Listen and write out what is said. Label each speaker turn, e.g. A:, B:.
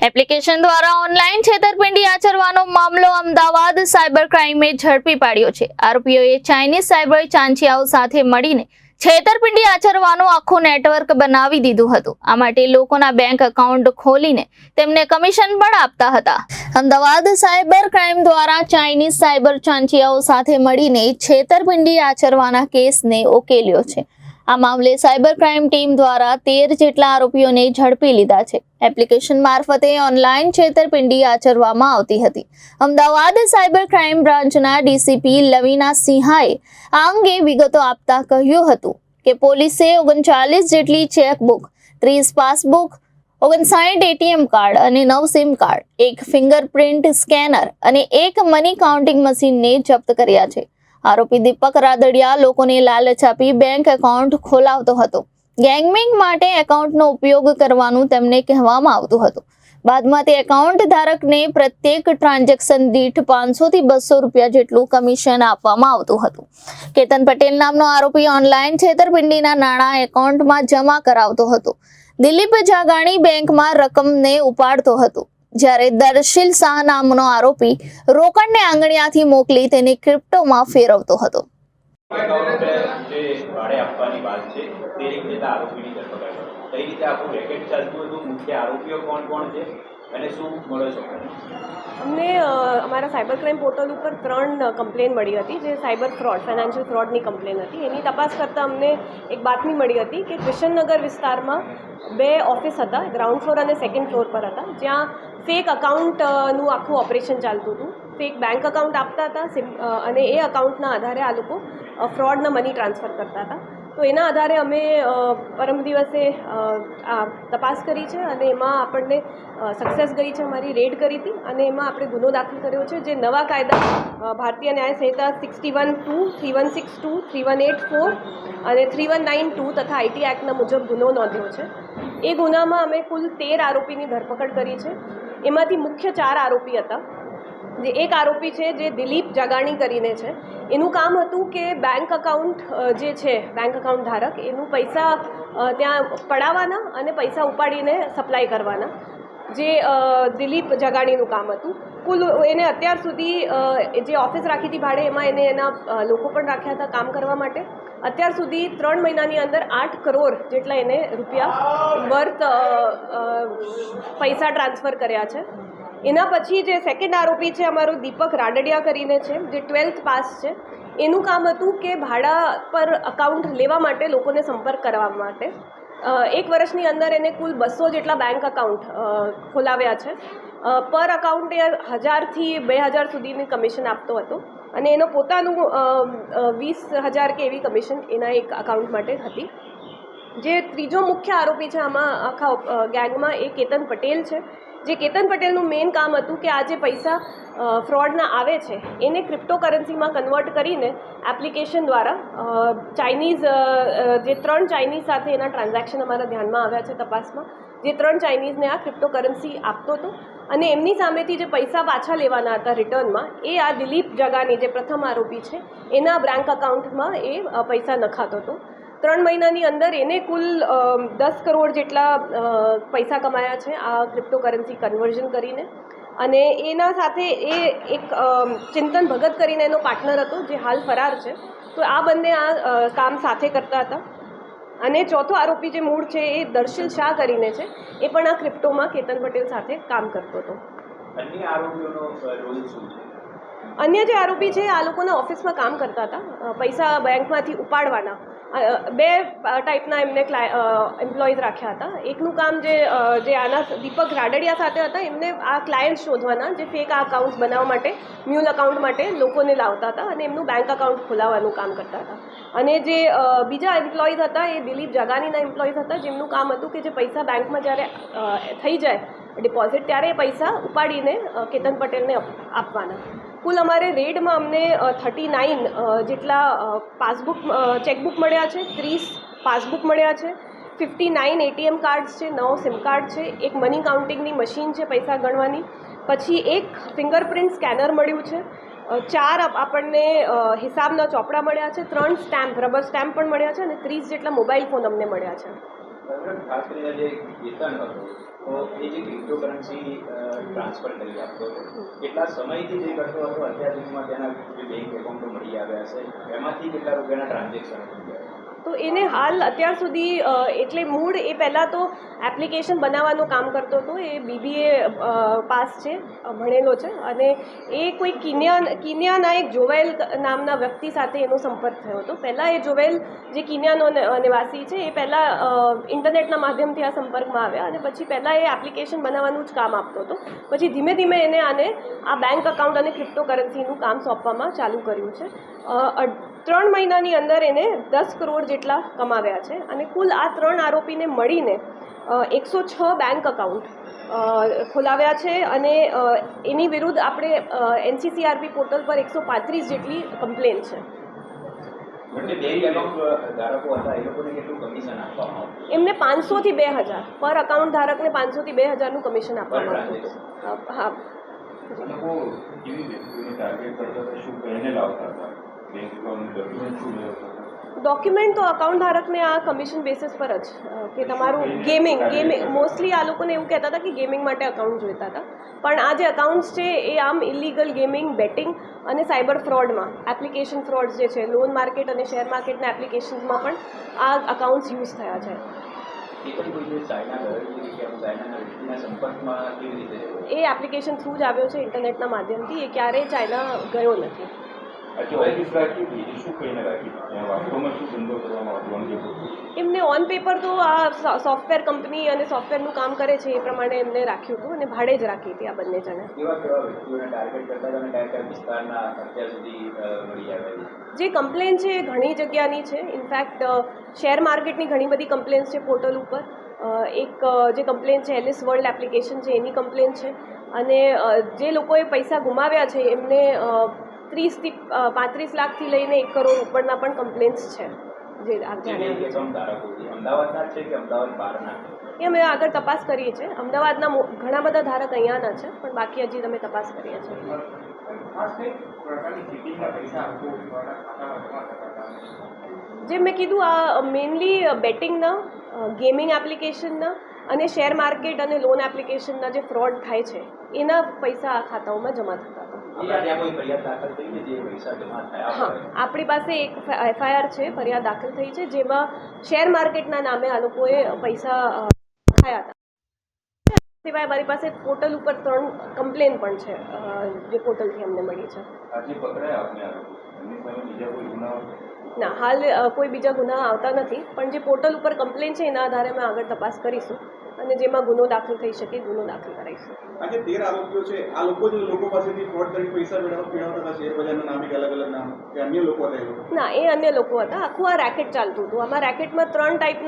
A: Application દ્વારા online છેતરપિંડી આચરવાનો મામલો અમદાવાદ સાયબર ક્રાઇમે ઝડપી પાડ્યો છે। આરોપીઓએ ચાઇનીઝ સાયબર ચાંચિયાઓ સાથે મળીને છેતરપિંડી આચરવાનું આખું નેટવર્ક બનાવી દીધું હતું। આ માટે લોકોના બેંક એકાઉન્ટ ખોલીને તેમને કમિશન પણ આપતા હતા। અમદાવાદ સાયબર ક્રાઇમ દ્વારા ચાઇનીઝ સાયબર ચાંચિયાઓ સાથે મળીને છેતરપિંડી આચરવાના કેસને ઉકેલ્યો છે। આ મામલે સાયબર ક્રાઇમ ટીમ દ્વારા 13 જેટલા આરોપીઓને ઝડપી લીધા છે। એપ્લિકેશન મારફતે ઓનલાઈન છેતરપિંડી આચરવામાં આવતી હતી। અમદાવાદ સાયબર ક્રાઇમ બ્રાન્ચના ડીસીપી લવીના સિંહાએ આ અંગે વિગતો આપતા કહ્યું હતું કે પોલીસે 39 જેટલી ચેકબુક, 30 પાસબુક, 59 એટીએમ કાર્ડ અને 9 સિમ કાર્ડ, એક ફિંગરપ્રિન્ટ સ્કેનર અને એક મની કાઉન્ટિંગ મશીનને જપ્ત કર્યા છે। આરોપી દીપક રાદડિયા લોકોને લાલચ આપી બેંક એકાઉન્ટ ખોલાવતો હતો। ગેંગમિંગ માટે એકાઉન્ટનો ઉપયોગ કરવાનું તેમને કહેવામાં આવતું હતું। બાદમાં તે એકાઉન્ટ ધારકને પ્રત્યેક ટ્રાન્ઝેક્શન દીઠ 500 થી 200 રૂપિયા જેટલું કમિશન આપવામાં આવતું હતું। કેતન પટેલ નામનો આરોપી ઓનલાઈન છેતરપિંડીના નાણાં એકાઉન્ટમાં જમા કરાવતો હતો। દિલીપ જાગાણી બેંકમાં રકમને ઉપાડતો હતો, જ્યારે દર્શિલ શાહ નામનો આરોપી રોકડને આંગણિયાથી મોકલી તેને ક્રિપ્ટોમાં ફેરવતો હતો।
B: અમને અમારા સાયબર ક્રાઇમ પોર્ટલ ઉપર 3 કમ્પ્લેન મળી હતી, જે સાયબર ફ્રોડ, ફાઇનાન્શિયલ ફ્રોડની કમ્પ્લેન હતી। એની તપાસ કરતાં અમને એક બાતમી મળી હતી કે કૃષ્ણનગર વિસ્તારમાં 2 ઓફિસ હતા, ગ્રાઉન્ડ ફ્લોર અને સેકન્ડ ફ્લોર પર હતા, જ્યાં ફેક અકાઉન્ટનું આખું ઓપરેશન ચાલતું હતું। ફેક બેંક અકાઉન્ટ આપતા હતા અને એ અકાઉન્ટના આધારે આ લોકો ફ્રોડના મની ટ્રાન્સફર કરતા હતા। તો એના આધારે અમે પરમ દિવસે આ તપાસ કરી છે અને એમાં આપણને સક્સેસ ગઈ છે, અમારી રેડ કરી હતી અને એમાં આપણે ગુનો દાખલ કર્યો છે, જે નવા કાયદા ભારતીય ન્યાય સંહિતા 61(2), 3162, 3184 અને 3192 તથા આઈટી એક્ટના મુજબ ગુનો નોંધ્યો છે। એ ગુનામાં અમે કુલ 13 આરોપીની ધરપકડ કરી છે। એમાંથી મુખ્ય 4 આરોપી હતા। જે એક આરોપી છે, જે દિલીપ જાગાણી કરીને છે, એનું કામ હતું કે બેંક અકાઉન્ટ જે છે, બેંક અકાઉન્ટ ધારક, એનું પૈસા ત્યાં પડાવવાના અને પૈસા ઉપાડીને સપ્લાય કરવાના, જે દિલીપ જગાણીનું કામ હતું। કુલ એને અત્યાર સુધી જે ઓફિસ રાખી હતી ભાડે, એમાં એને એના લોકો પણ રાખ્યા હતા કામ કરવા માટે। અત્યાર સુધી 3 મહિનાની અંદર 8 કરોડ જેટલા એને રૂપિયા વર્થ પૈસા ટ્રાન્સફર કર્યા છે। એના પછી જે સેકન્ડ આરોપી છે અમારો દીપક રાદડિયા કરીને છે, જે 12th પાસ છે। એનું કામ હતું કે ભાડા પર અકાઉન્ટ લેવા માટે લોકોને સંપર્ક કરવા માટે 1 વર્ષની અંદર એને કુલ 200 જેટલા બેંક અકાઉન્ટ ખોલાવ્યા છે। પર અકાઉન્ટ એ 1000 થી 2000 સુધીની કમિશન આપતો હતો અને એનો પોતાનું 20,000 કે એવી કમિશન એના એક અકાઉન્ટ માટે હતી। જે ત્રીજો મુખ્ય આરોપી છે આમાં આખા ગેંગમાં, એ કેતન પટેલ છે। જે કેતન પટેલનું મેઇન કામ હતું કે આ જે પૈસા ફ્રોડના આવે છે એને ક્રિપ્ટોકરન્સીમાં કન્વર્ટ કરીને એપ્લિકેશન દ્વારા ચાઇનીઝ જે 3 ચાઇનીઝ સાથે એના ટ્રાન્ઝેક્શન અમારા ધ્યાનમાં આવ્યા છે તપાસમાં, જે 3 ચાઇનીઝને આ ક્રિપ્ટોકરન્સી આપતો હતો અને એમની સામેથી જે પૈસા પાછા લેવાના હતા રિટર્નમાં, એ આ દિલીપ જગાની જે પ્રથમ આરોપી છે એના બેંક અકાઉન્ટમાં એ પૈસા નખાતો હતો। 3 મહિનાની અંદર એને કુલ 10 કરોડ જેટલા પૈસા કમાયા છે આ ક્રિપ્ટોકરન્સી કન્વર્ઝન કરીને। અને એના સાથે એ એક ચિંતન ભગત કરીને એનો પાર્ટનર હતો, જે હાલ ફરાર છે। તો આ બંને આ કામ સાથે કરતા હતા। અને ચોથો આરોપી જે મૂળ છે એ દર્શિલ શાહ કરીને છે, એ પણ આ ક્રિપ્ટોમાં કેતન પટેલ સાથે કામ કરતો હતો।
C: અન્ય આરોપીઓનો રોલ શું છે?
B: અન્ય જે આરોપી છે આ લોકોના ઓફિસમાં કામ કરતા હતા, પૈસા બેંકમાંથી ઉપાડવાના। 2 ટાઈપના એમને એમ્પ્લોઈઝ રાખ્યા હતા। એકનું કામ જે આના દીપક રાદડિયા સાથે હતા, એમને આ ક્લાયન્ટ શોધવાના, જે ફેક આ અકાઉન્ટ બનાવવા માટે, મ્યુલ અકાઉન્ટ માટે લોકોને લાવતા હતા અને એમનું બેંક અકાઉન્ટ ખોલાવવાનું કામ કરતા હતા। અને જે બીજા એમ્પ્લોઈઝ હતા એ દિલીપ જગાનીના એમ્પ્લોઈઝ હતા, જેમનું કામ હતું કે જે પૈસા બેંકમાં જ્યારે થઈ જાય ડિપોઝિટ, ત્યારે એ પૈસા ઉપાડીને કેતન પટેલને આપવાના। કુલ અમારે રેડમાં અમને 39 જેટલા પાસબુક ચેકબુક મળ્યા છે, 30 પાસબુક મળ્યા છે, 59 એટીએમ કાર્ડ્સ છે, 9 સિમ કાર્ડ છે, એક મની કાઉન્ટિંગની મશીન છે પૈસા ગણવાની, પછી એક ફિંગરપ્રિન્ટ સ્કેનર મળ્યું છે, 4 આપણને હિસાબના ચોપડા મળ્યા છે, 3 સ્ટેમ્પ, રબર સ્ટેમ્પ પણ મળ્યા છે અને 30 જેટલા મોબાઈલ ફોન અમને મળ્યા છે।
C: મેડમ, ખાસ કરીને જે વેતન હતું તો એ જે ક્રિપ્ટોકરન્સી ટ્રાન્સફર કરી આપતો હતો, કેટલા સમયથી જે કરતો હતો, અત્યાર સુધીમાં તેના જે બેંક એકાઉન્ટો મળી આવ્યા છે, એમાંથી કેટલા રૂપિયાના ટ્રાન્ઝેક્શન થઈ ગયા?
B: તો એને હાલ અત્યાર સુધી એટલે મૂળ એ પહેલાં તો એપ્લિકેશન બનાવવાનું કામ કરતો હતો. એ BBA પાસ છે, ભણેલો છે, અને એ કોઈ કિન્યાના એક જોવેલ નામના વ્યક્તિ સાથે એનો સંપર્ક થયો હતો. પહેલાં એ જોવેલ જે કિન્યાનો નિવાસી છે એ પહેલાં ઇન્ટરનેટના માધ્યમથી આ સંપર્કમાં આવ્યા, અને પછી પહેલાં એ એપ્લિકેશન બનાવવાનું જ કામ આપતો હતો. પછી ધીમે ધીમે એને આ બેંક એકાઉન્ટ અને ક્રિપ્ટોકરન્સીનું કામ સોંપવામાં ચાલુ કર્યું છે. 3 મહિનાની અંદર એને 10 કરોડ જેટલા કમાવ્યા છે, અને કુલ આ 3 આરોપીને મળીને 106 બેંક એકાઉન્ટ ખોલાવ્યા છે, અને એની વિરુદ્ધ આપણે NCCRP પોર્ટલ પર 135 જેટલી કમ્પ્લેન છે.
C: એટલે બેંક એકાઉન્ટ ધારકો હતા એ લોકોને કેટલું કમિશન આપવામાં આવતું?
B: એમને 500 થી 2000 પર અકાઉન્ટ ધારકને 500 થી 2000નું કમિશન આપવામાં આવતું હતું. હા.
D: લોકો કેવી વ્યક્તિઓને ટાર્ગેટ કરતા હતા, શું કહીને લાવતા હતા, બેંક એકાઉન્ટ ડોક્યુમેન્ટ શું લેવતા હતા?
B: ડોક્યુમેન્ટ તો અકાઉન્ટ ધારકને આ કમિશન બેસિસ પર જ કે તમારું ગેમિંગ મોસ્ટલી આ લોકોને એવું કહેતા હતા કે ગેમિંગ માટે અકાઉન્ટ જોઈતા હતા, પણ આ જે અકાઉન્ટ્સ છે એ આમ ઇલીગલ ગેમિંગ, બેટિંગ અને સાયબર ફ્રોડમાં, એપ્લિકેશન ફ્રોડ જે છે, લોન માર્કેટ અને શેર માર્કેટના એપ્લિકેશન્સમાં પણ આ અકાઉન્ટ્સ યુઝ થયા છે.
C: એ પણ કોઈ જે ચાઇના ગયેલી કે ચાઇનાના વ્યક્તિના સંપર્કમાં કેવી રીતે રહ્યો?
B: એ એપ્લિકેશન થ્રુ જ આવ્યો છે, ઇન્ટરનેટના માધ્યમથી. એ ક્યારેય ચાઇના ગયો નથી.
D: આ ચોવીસ રાખી હતી એ શું કહીને રાખી હતી? ત્યાં વાસ્તવમાં શું ધંધો કરવામાં આવતો?
B: એમને ઓન પેપર તો આ સોફ્ટવેર કંપની અને સોફ્ટવેરનું કામ કરે છે એ પ્રમાણે એમને રાખ્યું હતું, અને ભાડે જ રાખી હતી આ બંને જણે.
C: કેવા કેવા વ્યક્તિઓને ટાર્ગેટ કરતા હતા અને કયા કયા વિસ્તારના અત્યાર સુધી મળી આવ્યા છે?
B: જે કમ્પ્લેન છે એ ઘણી જગ્યાની છે. ઇનફેક્ટ શેર માર્કેટની ઘણી બધી કમ્પ્લેન્સ છે પોર્ટલ ઉપર. એક જે કમ્પ્લેન છે એલિસ વર્લ્ડ એપ્લિકેશન છે એની કમ્પ્લેન છે, અને જે લોકોએ પૈસા ગુમાવ્યા છે એમને 30 થી 35 લાખથી લઈને 1 કરોડ ઉપરના પણ કમ્પ્લેન્ટ્સ છે. જે
C: અમદાવાદના છે કે અમદાવાદ બહારના?
B: એ અમે આગળ તપાસ કરીએ છીએ. અમદાવાદના ઘણા બધા ધારક અહીંયાના છે, પણ બાકી હજી અમે તપાસ કરીએ છીએ. જેમ મેં કીધું, આ મેઇનલી બેટિંગના, ગેમિંગ એપ્લિકેશનના અને શેર માર્કેટ અને લોન એપ્લિકેશનના જે ફ્રોડ થાય છે એના પૈસા આ ખાતાઓમાં જમા થતા હતા. હા, આપણી પાસે એક FIR છે, ફરિયાદ દાખલ થઈ છે, જેમાં શેર માર્કેટના નામે આ લોકોએ પૈસા ખાયા હતા. સિવાય અમારી પાસે પોર્ટલ ઉપર 3 કમ્પ્લેન પણ છે જે પોર્ટલથી અમને મળી છે. ના, હાલ કોઈ બીજા ગુના આવતા નથી, પણ જે પોર્ટલ ઉપર કમ્પ્લેન છે એના આધારે અમે આગળ તપાસ કરીશું, અને જેમાં ગુનો દાખલ થઈ શકે ગુનો દાખલ કરાવીશું.
E: આ જે 13 આરોપીઓ છે, આ લોકો જ લોકો પાસેથી ફ્રોડ કરી પૈસા મેળવતા હતા, શેર બજારના નામે અલગ અલગ નામ, કે અન્ય લોકો હતા?
B: ના, એ અન્ય લોકો હતા. આખું આ રેકેટ ચાલતું હતું. આમાં રેકેટમાં 3 ટાઈપના